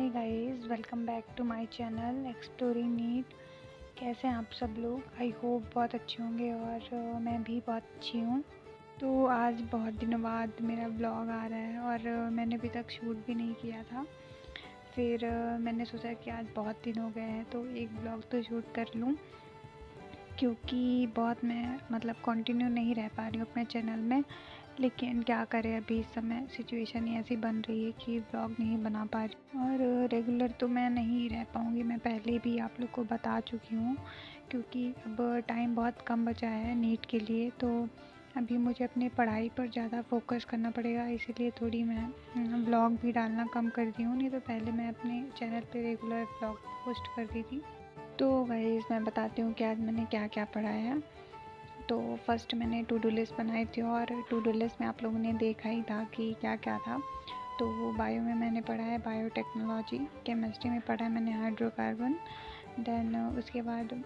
Hi guys, welcome back to my channel exploring NEET. कैसे हैं आप सब लोग? आई होप बहुत अच्छे होंगे और मैं भी बहुत अच्छी हूँ। तो आज बहुत दिनों बाद मेरा ब्लॉग आ रहा है और मैंने अभी तक शूट भी नहीं किया था। फिर मैंने सोचा कि आज बहुत दिन हो गए हैं तो एक ब्लॉग तो शूट कर लूँ, क्योंकि बहुत मैं कंटिन्यू नहीं रह पा रही हूँ अपने चैनल में। लेकिन क्या करें, अभी इस समय सिचुएशन ही ऐसी बन रही है कि व्लॉग नहीं बना पा रही और रेगुलर तो मैं नहीं रह पाऊँगी। मैं पहले भी आप लोग को बता चुकी हूँ, क्योंकि अब टाइम बहुत कम बचा है नीट के लिए। तो अभी मुझे अपनी पढ़ाई पर ज़्यादा फोकस करना पड़ेगा, इसीलिए थोड़ी मैं व्लॉग भी डालना कम कर दी हूँ। नहीं तो पहले मैं अपने चैनल पे रेगुलर व्लॉग पोस्ट करती थी। तो गाइस, मैं बताती हूँ कि आज मैंने क्या क्या पढ़ा है। तो फर्स्ट मैंने टू डू लिस्ट बनाई थी और टू डू लिस्ट में आप लोगों ने देखा ही था कि क्या क्या था। तो बायो में मैंने पढ़ा है बायोटेक्नोलॉजी, केमिस्ट्री में पढ़ा है मैंने हाइड्रोकार्बन। देन उसके बाद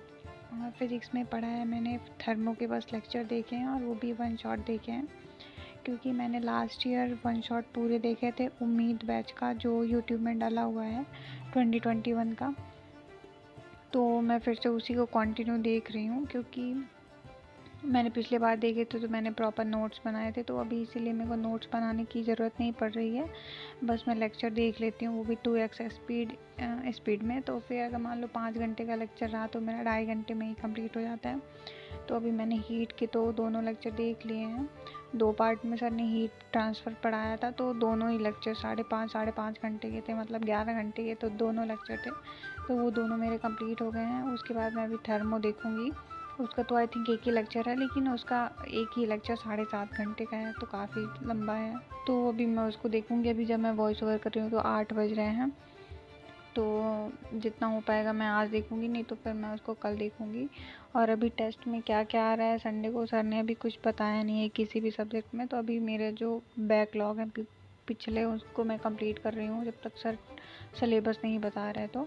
फिज़िक्स में पढ़ा है मैंने थर्मो के बस लेक्चर देखे हैं और वो भी वन शॉट देखे हैं, क्योंकि मैंने लास्ट ईयर वन शॉट पूरे देखे थे उम्मीद बैच का, जो यूट्यूब में डाला हुआ है 2021 का। तो मैं फिर से उसी को कंटिन्यू देख रही हूँ, क्योंकि मैंने पिछले बार देखे थे तो मैंने प्रॉपर नोट्स बनाए थे। तो अभी इसीलिए मेरे को नोट्स बनाने की ज़रूरत नहीं पड़ रही है, बस मैं लेक्चर देख लेती हूँ, वो भी 2x स्पीड में। तो फिर अगर मान लो 5 घंटे का लेक्चर रहा तो मेरा 2.5 घंटे में ही कंप्लीट हो जाता है। तो अभी मैंने हीट के तो दोनों लेक्चर देख लिए हैं। 2 पार्ट में सर ने हीट ट्रांसफ़र पढ़ाया था, तो दोनों ही लेक्चर 5.5 घंटे के थे, मतलब 11 घंटे के तो दोनों लेक्चर थे। तो वो दोनों मेरे कंप्लीट हो गए हैं। उसके बाद मैं अभी थर्मो देखूँगी। उसका तो आई थिंक एक ही लेक्चर है, लेकिन उसका एक ही लेक्चर 7.5 घंटे का है, तो काफ़ी लंबा है। तो अभी मैं उसको देखूँगी। अभी जब मैं वॉइस ओवर कर रही हूँ तो 8 बज रहे हैं, तो जितना हो पाएगा मैं आज देखूँगी, नहीं तो फिर मैं उसको कल देखूँगी। और अभी टेस्ट में क्या क्या आ रहा है, संडे को सर ने अभी कुछ बताया नहीं है किसी भी सब्जेक्ट में। तो अभी मेरे जो बैकलॉग है पिछले, उसको मैं कंप्लीट कर रही हूँ जब तक सर सिलेबस नहीं बता रहे।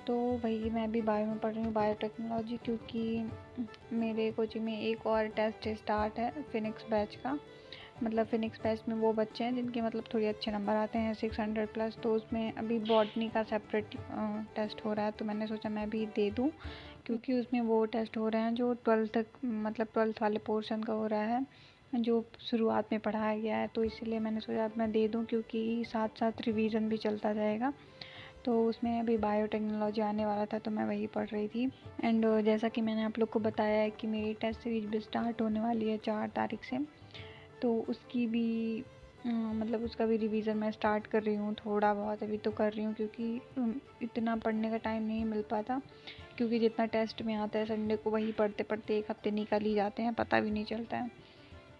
तो वही मैं अभी बायो में पढ़ रही हूँ, बायोटेक्नोलॉजी, क्योंकि मेरे कोचिंग में एक और टेस्ट स्टार्ट है फिनिक्स बैच का। मतलब फिनिक्स बैच में वो बच्चे हैं जिनके थोड़े अच्छे नंबर आते हैं 600 प्लस। तो उसमें अभी बॉटनी का सेपरेट टेस्ट हो रहा है, तो मैंने सोचा मैं भी दे दूँ, क्योंकि उसमें वो टेस्ट हो रहे हैं जो 12th वाले पोर्शन का हो रहा है, जो शुरुआत में पढ़ाया गया है। तो इसीलिए मैंने सोचा अब मैं दे दूँ, क्योंकि साथ साथ रिवीजन भी चलता जाएगा। तो उसमें अभी बायोटेक्नोलॉजी आने वाला था, तो मैं वही पढ़ रही थी। एंड जैसा कि मैंने आप लोग को बताया है कि मेरी टेस्ट सीरीज भी स्टार्ट होने वाली है 4 तारीख से। तो उसकी भी उसका भी रिवीजन मैं स्टार्ट कर रही हूँ, थोड़ा बहुत अभी तो कर रही हूँ, क्योंकि इतना पढ़ने का टाइम नहीं मिल पाता। क्योंकि जितना टेस्ट में आता है संडे को, वही पढ़ते पढ़ते एक हफ्ते निकल ही जाते हैं, पता भी नहीं चलता है।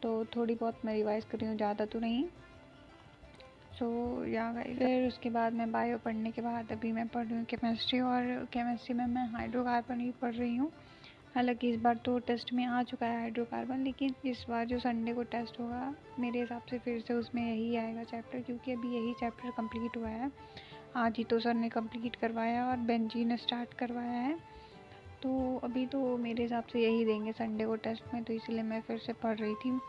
तो थोड़ी बहुत मैं रिवाइज़ कर रही हूँ, ज़्यादा तो नहीं। सो या फिर उसके बाद मैं बायो पढ़ने के बाद अभी मैं पढ़ रही हूँ केमिस्ट्री, और केमिस्ट्री में मैं हाइड्रोकार्बन ही पढ़ रही हूँ। हालांकि इस बार तो टेस्ट में आ चुका है हाइड्रोकार्बन, लेकिन इस बार जो संडे को टेस्ट होगा मेरे हिसाब से फिर से उसमें यही आएगा चैप्टर, क्योंकि अभी यही चैप्टर कंप्लीट हुआ है। आज ही तो सर ने कंप्लीट करवाया और बेंजीन स्टार्ट करवाया है। तो अभी तो मेरे हिसाब से यही देंगे संडे को टेस्ट में, तो इसलिए मैं फिर से पढ़ रही थी।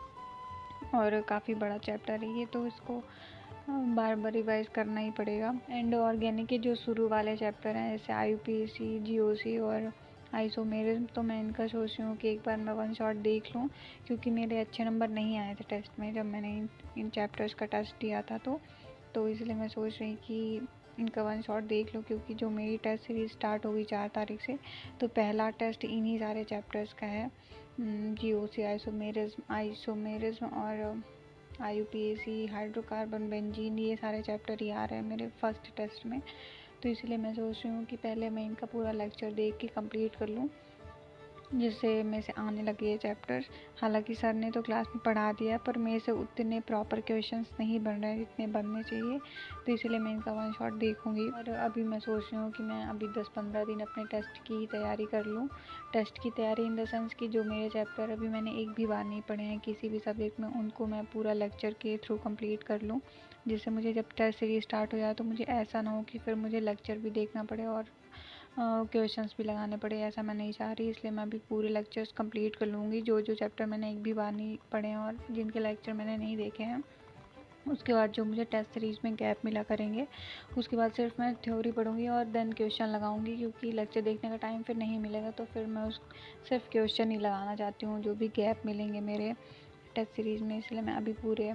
और काफ़ी बड़ा चैप्टर है ये, तो इसको बार बार रिवाइज करना ही पड़ेगा। एंड ऑर्गेनिक के जो शुरू वाले चैप्टर हैं, जैसे IUPAC, GOC और आइसोमेरिज्म, तो मैं इनका सोच रही हूँ कि एक बार मैं वन शॉट देख लूँ, क्योंकि मेरे अच्छे नंबर नहीं आए थे टेस्ट में जब मैंने इन चैप्टर्स का टेस्ट दिया था। तो इसलिए मैं सोच रही कि इनका वन शॉट देख लूँ, क्योंकि जो मेरी टेस्ट सीरीज स्टार्ट होगी 4 तारीख से, तो पहला टेस्ट इन्हीं सारे चैप्टर्स का है। GOC, आइसोमेरिज्म और IUPAC, हाइड्रोकार्बन, बेंजीन, ये सारे चैप्टर ही आ रहे हैं मेरे फर्स्ट टेस्ट में। तो इसलिए मैं सोच रही हूँ कि पहले मैं इनका पूरा लेक्चर देख के कंप्लीट कर लूँ, जिससे मेरे से आने लगे ये चैप्टर्स। हालांकि सर ने तो क्लास में पढ़ा दिया, पर मेरे से उतने प्रॉपर क्वेश्चंस नहीं बन रहे हैं जितने बनने चाहिए। तो इसलिए मैं इनका वन शॉट देखूंगी। और अभी मैं सोच रही हूँ कि मैं अभी 10-15 दिन अपने टेस्ट की तैयारी कर लूँ। टेस्ट की तैयारी इन द सेंस कि जो मेरे चैप्टर अभी मैंने एक भी बार नहीं पढ़े हैं किसी भी सब्जेक्ट में, उनको मैं पूरा लेक्चर के थ्रू कंप्लीट कर लूँ, जिससे मुझे जब टेस्ट सीरीज स्टार्ट हो जाए तो मुझे ऐसा ना हो कि फिर मुझे लेक्चर भी देखना पड़े और क्वेश्चंस भी लगाने पड़े। ऐसा मैं नहीं चाह रही, इसलिए मैं अभी पूरे लेक्चर्स कंप्लीट कर लूँगी, जो जो चैप्टर मैंने एक भी बार नहीं पढ़े हैं और जिनके लेक्चर मैंने नहीं देखे हैं। उसके बाद जो मुझे टेस्ट सीरीज़ में गैप मिला करेंगे, उसके बाद सिर्फ मैं थ्योरी पढ़ूंगी और देन क्वेश्चन लगाऊंगी, क्योंकि लेक्चर देखने का टाइम फिर नहीं मिलेगा। तो फिर मैं उस सिर्फ क्वेश्चन ही लगाना चाहती हूँ जो भी गैप मिलेंगे मेरे टेस्ट सीरीज़ में, इसलिए मैं अभी पूरे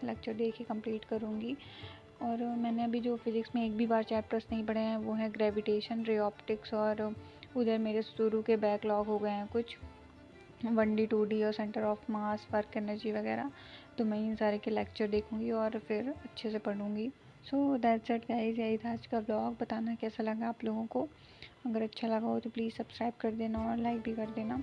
लेक्चर देख के कंप्लीट करूँगी। और मैंने अभी जो फिज़िक्स में एक भी बार चैप्टर्स नहीं पढ़े हैं वो हैं ग्रेविटेशन, रे ऑप्टिक्स, और उधर मेरे शुरू के बैकलॉग हो गए हैं कुछ 1D 2D और centre of mass, work, energy वगैरह। तो मैं इन सारे के लेक्चर देखूंगी और फिर अच्छे से पढ़ूंगी। सो दैट्स इट गाइस, यही था आज का ब्लॉग। बताना कैसा लगा आप लोगों को। अगर अच्छा लगा हो तो प्लीज़ सब्सक्राइब कर देना और लाइक भी कर देना।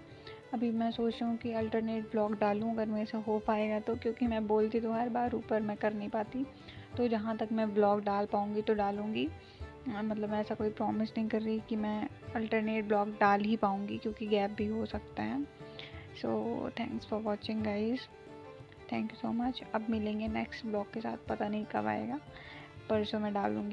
अभी मैं सोच रही हूँ कि अल्टरनेट ब्लॉग डालूँ अगर मेरे से हो पाएगा तो, क्योंकि मैं बोलती तो हर बार ऊपर मैं कर नहीं पाती। तो जहाँ तक मैं ब्लॉग डाल पाऊँगी तो डालूँगी। मतलब मैं ऐसा कोई प्रॉमिस नहीं कर रही कि मैं अल्टरनेट ब्लॉग डाल ही पाऊँगी, क्योंकि गैप भी हो सकता है। So thanks for watching guys, thank you so much. अब मिलेंगे नेक्स्ट ब्लॉग के साथ, पता नहीं कब आएगा, परसों मैं डालूँगी।